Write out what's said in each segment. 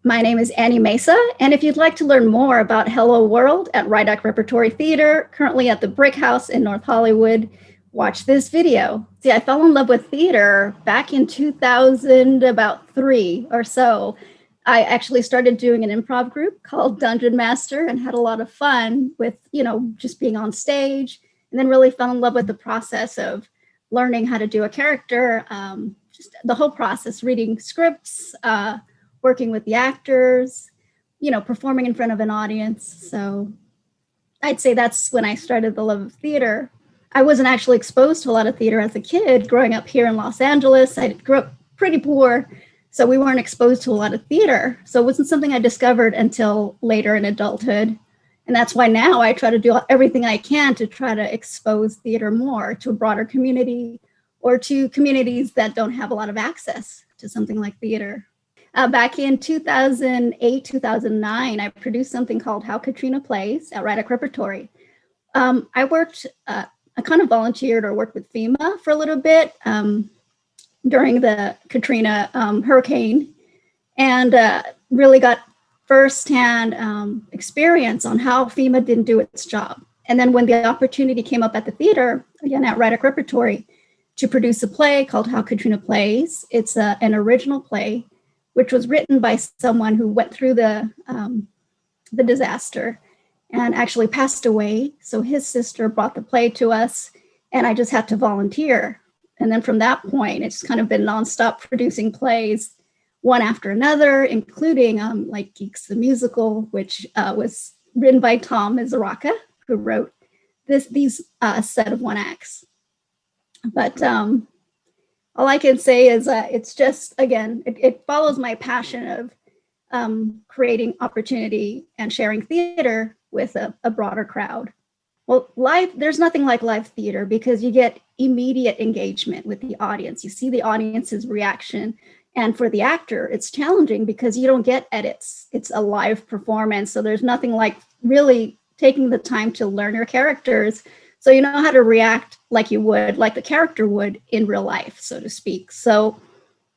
My name is Annie Mesa, and if you'd like to learn more about Hello World at Write Act Repertory Theatre, currently at the Brickhouse in North Hollywood, watch this video. See, I fell in love with theater back in 2003 or so. I actually started doing an improv group called Dungeon Master and had a lot of fun with, just being on stage, and then really fell in love with the process of learning how to do a character, just the whole process, reading scripts, working with the actors, performing in front of an audience. So I'd say that's when I started the love of theater. I wasn't actually exposed to a lot of theater as a kid. Growing up here in Los Angeles, I grew up pretty poor, so we weren't exposed to a lot of theater. So it wasn't something I discovered until later in adulthood. And that's why now I try to do everything I can to try to expose theater more to a broader community or to communities that don't have a lot of access to something like theater. Back in 2008, 2009, I produced something called How Katrina Plays at Write Act Repertory. I kind of volunteered or worked with FEMA for a little bit during the Katrina hurricane, and really got firsthand experience on how FEMA didn't do its job. And then when the opportunity came up at the theater, again at Write Act Repertory, to produce a play called How Katrina Plays, it's an original play which was written by someone who went through the disaster and actually passed away. So his sister brought the play to us, and I just had to volunteer. And then from that point, it's kind of been nonstop producing plays, one after another, including like Geeks the Musical, which was written by Tom Misuraca, who wrote these set of one acts. But all I can say is it's just, again, it follows my passion of creating opportunity and sharing theater with a broader crowd. Well, there's nothing like live theater because you get immediate engagement with the audience. You see the audience's reaction. And for the actor, it's challenging because you don't get edits. It's a live performance. So there's nothing like really taking the time to learn your characters, so you know how to react like the character would in real life, so to speak. So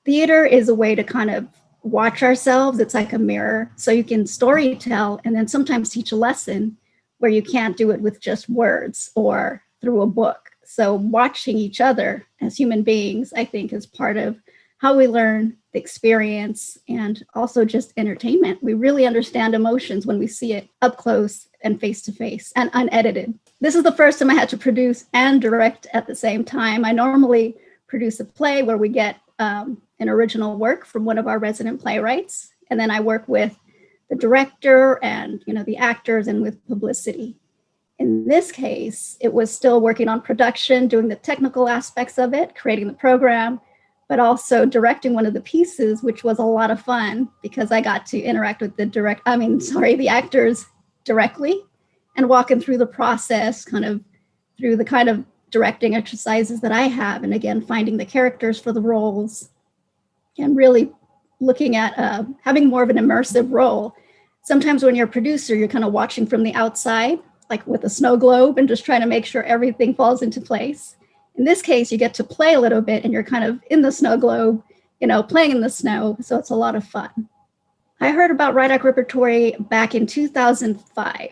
theater is a way to kind of watch ourselves. It's like a mirror. So you can story tell and then sometimes teach a lesson where you can't do it with just words or through a book. So watching each other as human beings, I think, is part of how we learn the experience and also just entertainment. We really understand emotions when we see it up close and face to face and unedited. This is the first time I had to produce and direct at the same time. I normally produce a play where we get an original work from one of our resident playwrights, and then I work with the director and the actors and with publicity. In this case, it was still working on production, doing the technical aspects of it, creating the program, but also directing one of the pieces, which was a lot of fun because I got to interact with the actors directly and walking through the process, kind of through the kind of directing exercises that I have. And again, finding the characters for the roles and really looking at having more of an immersive role. Sometimes when you're a producer, you're kind of watching from the outside, like with a snow globe and just trying to make sure everything falls into place. In this case, you get to play a little bit and you're kind of in the snow globe, playing in the snow. So it's a lot of fun. I heard about Write Act Repertory back in 2005.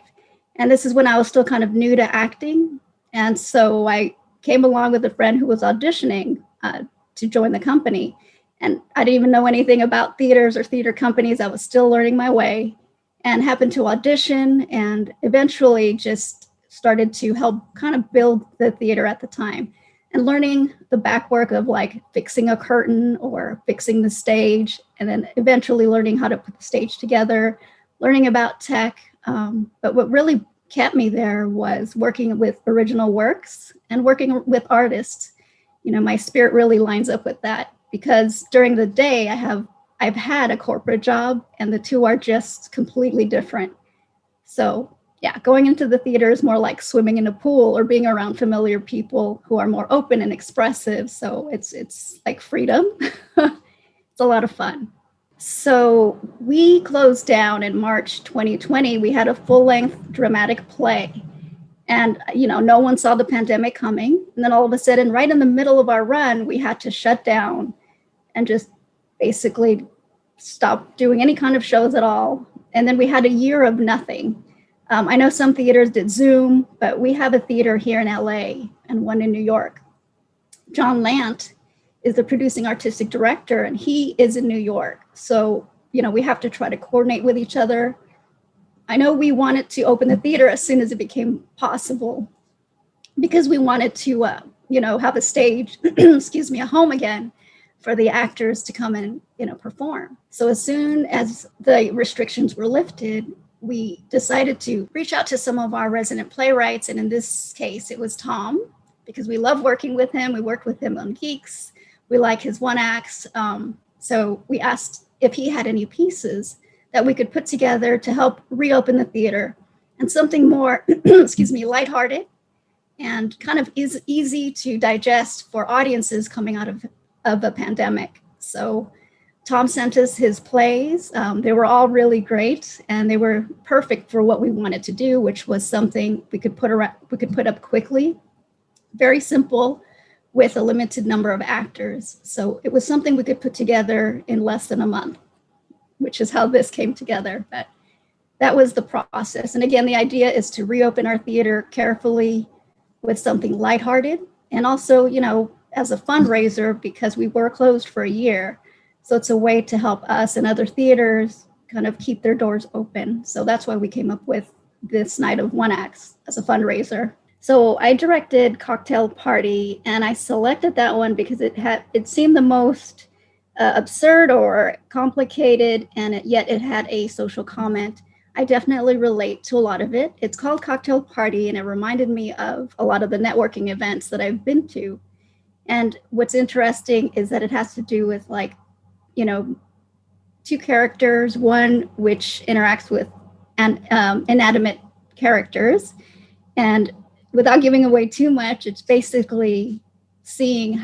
And this is when I was still kind of new to acting. And so I came along with a friend who was auditioning to join the company. And I didn't even know anything about theaters or theater companies. I was still learning my way and happened to audition and eventually just started to help kind of build the theater at the time. And learning the back work of like fixing a curtain or fixing the stage, and then eventually learning how to put the stage together, learning about tech. But what really kept me there was working with original works and working with artists. My spirit really lines up with that because during the day I've had a corporate job and the two are just completely different. So yeah, going into the theater is more like swimming in a pool or being around familiar people who are more open and expressive. So it's like freedom. It's a lot of fun. So we closed down in March 2020. We had a full-length dramatic play. And, no one saw the pandemic coming. And then all of a sudden, right in the middle of our run, we had to shut down and just basically stopped doing any kind of shows at all. And then we had a year of nothing. I know some theaters did Zoom, but we have a theater here in LA and one in New York. John Lant is the producing artistic director, and he is in New York. So, we have to try to coordinate with each other. I know we wanted to open the theater as soon as it became possible because we wanted to, have a stage, a home again for the actors to come and, perform. So as soon as the restrictions were lifted, we decided to reach out to some of our resident playwrights. And in this case, it was Tom, because we love working with him. We worked with him on Geeks. We like his one acts. So we asked if he had any pieces that we could put together to help reopen the theater, and something more, lighthearted and kind of is easy to digest for audiences coming out of a pandemic. So Tom sent us his plays. They were all really great, and they were perfect for what we wanted to do, which was something we could put up quickly, very simple, with a limited number of actors. So it was something we could put together in less than a month, which is how this came together. But that was the process. And again, the idea is to reopen our theater carefully with something lighthearted, and also, as a fundraiser, because we were closed for a year. So it's a way to help us and other theaters kind of keep their doors open. So that's why we came up with this night of one acts as a fundraiser. So I directed Cocktail Party, and I selected that one because it seemed the most absurd or complicated, and yet it had a social comment. I definitely relate to a lot of it. It's called Cocktail Party, and it reminded me of a lot of the networking events that I've been to. And what's interesting is that it has to do with two characters, one which interacts with inanimate characters. And without giving away too much, it's basically seeing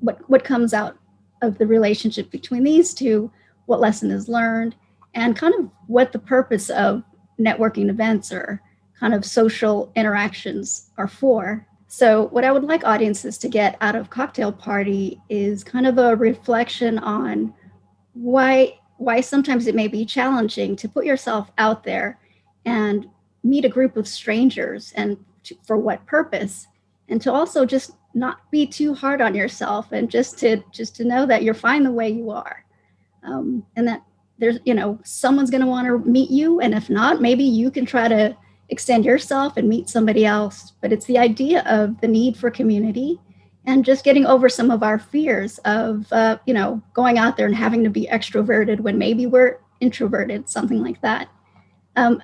what comes out of the relationship between these two, what lesson is learned, and kind of what the purpose of networking events or kind of social interactions are for. So what I would like audiences to get out of Cocktail Party is kind of a reflection on why sometimes it may be challenging to put yourself out there and meet a group of strangers, and for what purpose, and to also just not be too hard on yourself, and just to know that you're fine the way you are, and that there's someone's going to want to meet you, and if not, maybe you can try to extend yourself and meet somebody else. But it's the idea of the need for community, and just getting over some of our fears of going out there and having to be extroverted when maybe we're introverted, something like that.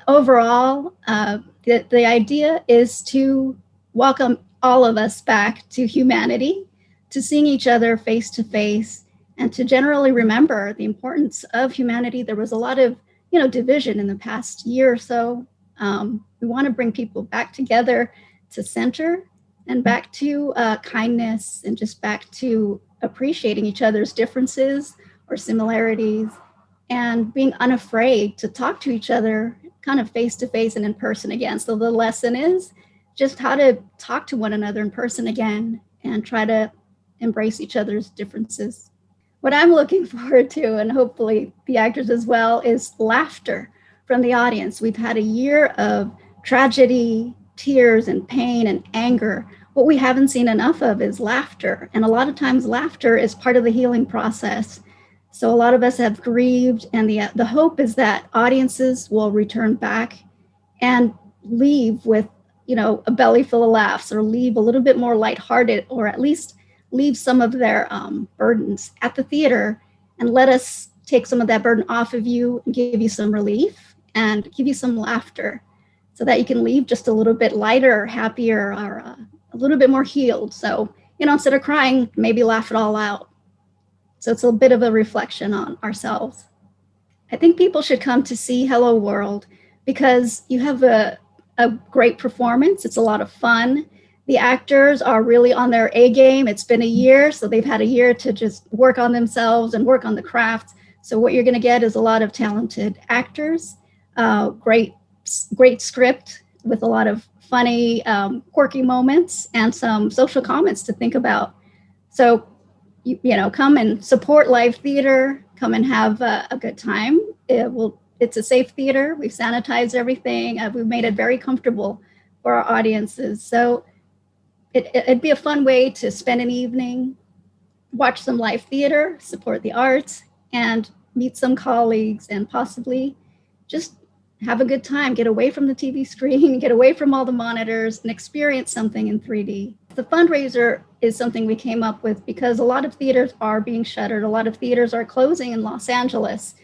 Overall, the idea is to welcome all of us back to humanity, to seeing each other face to face, and to generally remember the importance of humanity. There was a lot of division in the past year or so. We want to bring people back together to center, and back to kindness, and just back to appreciating each other's differences or similarities, and being unafraid to talk to each other kind of face to face and in person again. So the lesson is just how to talk to one another in person again, and try to embrace each other's differences. What I'm looking forward to, and hopefully the actors as well, is laughter from the audience. We've had a year of tragedy, tears, and pain and anger. What we haven't seen enough of is laughter. And a lot of times laughter is part of the healing process. So a lot of us have grieved, and the hope is that audiences will return back and leave with, a belly full of laughs, or leave a little bit more lighthearted, or at least leave some of their burdens at the theater, and let us take some of that burden off of you and give you some relief and give you some laughter, so that you can leave just a little bit lighter, happier, or a little bit more healed. So, instead of crying, maybe laugh it all out. So it's a bit of a reflection on ourselves. I think people should come to see Hello World because you have a great performance. It's a lot of fun. The actors are really on their A game. It's been a year, so they've had a year to just work on themselves and work on the craft. So what you're going to get is a lot of talented actors, great script with a lot of funny, quirky moments, and some social comments to think about. So, come and support live theater, come and have a good time. It's a safe theater. We've sanitized everything. We've made it very comfortable for our audiences. So it'd be a fun way to spend an evening, watch some live theater, support the arts, and meet some colleagues, and possibly just have a good time, get away from the TV screen, get away from all the monitors, and experience something in 3D. The fundraiser is something we came up with because a lot of theaters are being shuttered. A lot of theaters are closing in Los Angeles,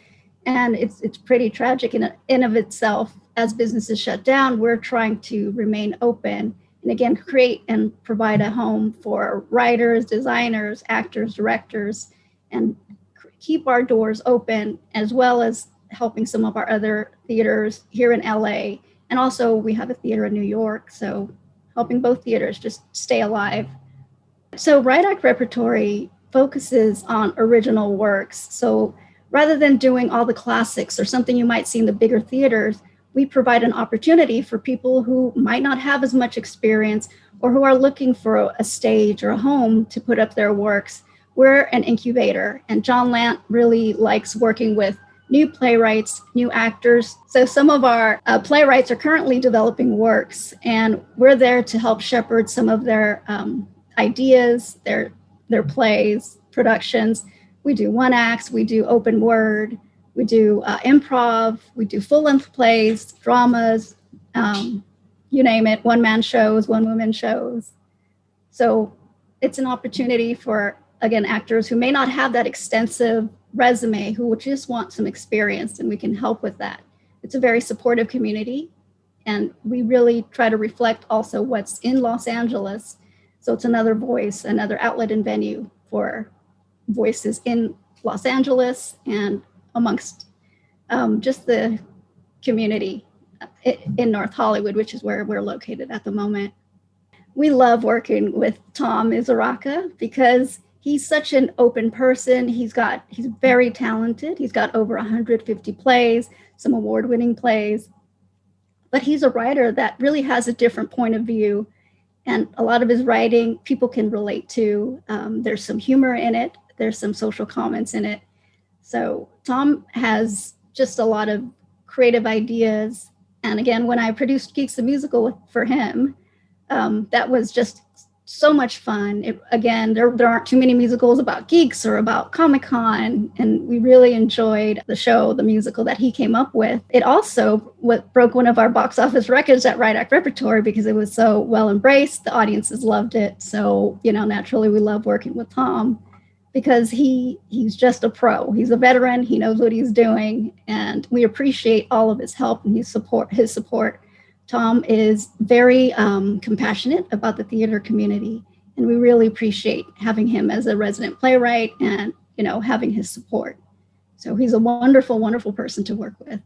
and it's pretty tragic in of itself. As businesses shut down, we're trying to remain open and again, create and provide a home for writers, designers, actors, directors, and keep our doors open, as well as helping some of our other theaters here in LA. And also we have a theater in New York, so helping both theaters just stay alive. So Write Act Repertory focuses on original works. So rather than doing all the classics or something you might see in the bigger theaters, we provide an opportunity for people who might not have as much experience or who are looking for a stage or a home to put up their works. We're an incubator, and John Lant really likes working with new playwrights, new actors. So some of our playwrights are currently developing works, and we're there to help shepherd some of their ideas, their plays, productions. We do one acts, we do open word, we do improv, we do full-length plays, dramas, you name it, one-man shows, one-woman shows. So it's an opportunity for, again, actors who may not have that extensive resume, who just want some experience, and we can help with that. It's a very supportive community, and we really try to reflect also what's in Los Angeles. So it's another voice, another outlet and venue for voices in Los Angeles and amongst just the community in North Hollywood, which is where we're located at the moment. We love working with Tom Misuraca because he's such an open person. He's very talented. He's got over 150 plays, some award-winning plays, but he's a writer that really has a different point of view. And a lot of his writing people can relate to. There's some humor in it. There's some social comments in it. So Tom has just a lot of creative ideas. And again, when I produced Geeks the Musical for him, that was just so much fun. There aren't too many musicals about geeks or about Comic-Con, and we really enjoyed the show, the musical that he came up with. It also broke one of our box office records at Write Act Repertory because it was so well embraced. The audiences loved it. So, naturally we love working with Tom because he's just a pro. He's a veteran. He knows what he's doing, and we appreciate all of his help and his support. Tom is very compassionate about the theater community, and we really appreciate having him as a resident playwright and, having his support. So he's a wonderful, wonderful person to work with.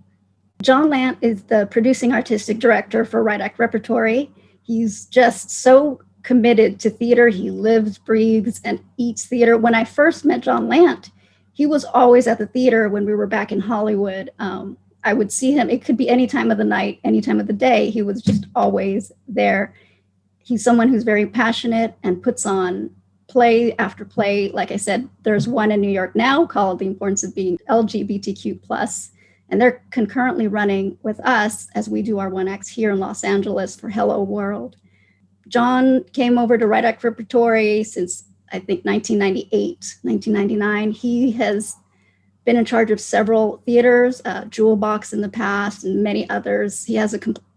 John Lant is the producing artistic director for Write Act Repertory. He's just so committed to theater. He lives, breathes, and eats theater. When I first met John Lant, he was always at the theater when we were back in Hollywood. I would see him. It could be any time of the night, any time of the day. He was just always there. He's someone who's very passionate and puts on play after play. Like I said, there's one in New York now called The Importance of Being LGBTQ+, and they're concurrently running with us as we do our one acts here in Los Angeles for Hello World. John came over to Write Act Repertory since, I think, 1998, 1999. He has been in charge of several theaters, Jewel Box in the past, and many others. He has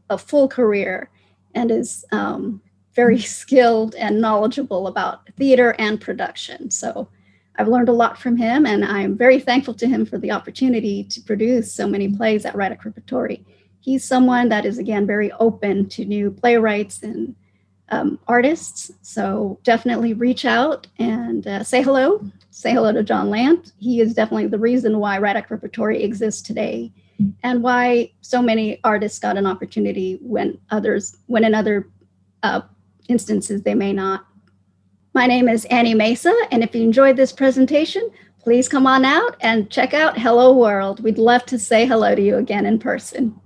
a full career and is very skilled and knowledgeable about theater and production. So I've learned a lot from him, and I'm very thankful to him for the opportunity to produce so many plays at Write Act Repertory. He's someone that is, again, very open to new playwrights and artists. So definitely reach out and say hello. Say hello to John Lant. He is definitely the reason why Write Act Repertory exists today, and why so many artists got an opportunity when in other instances they may not. My name is Annie Mesa, and if you enjoyed this presentation, please come on out and check out Hello World. We'd love to say hello to you again in person.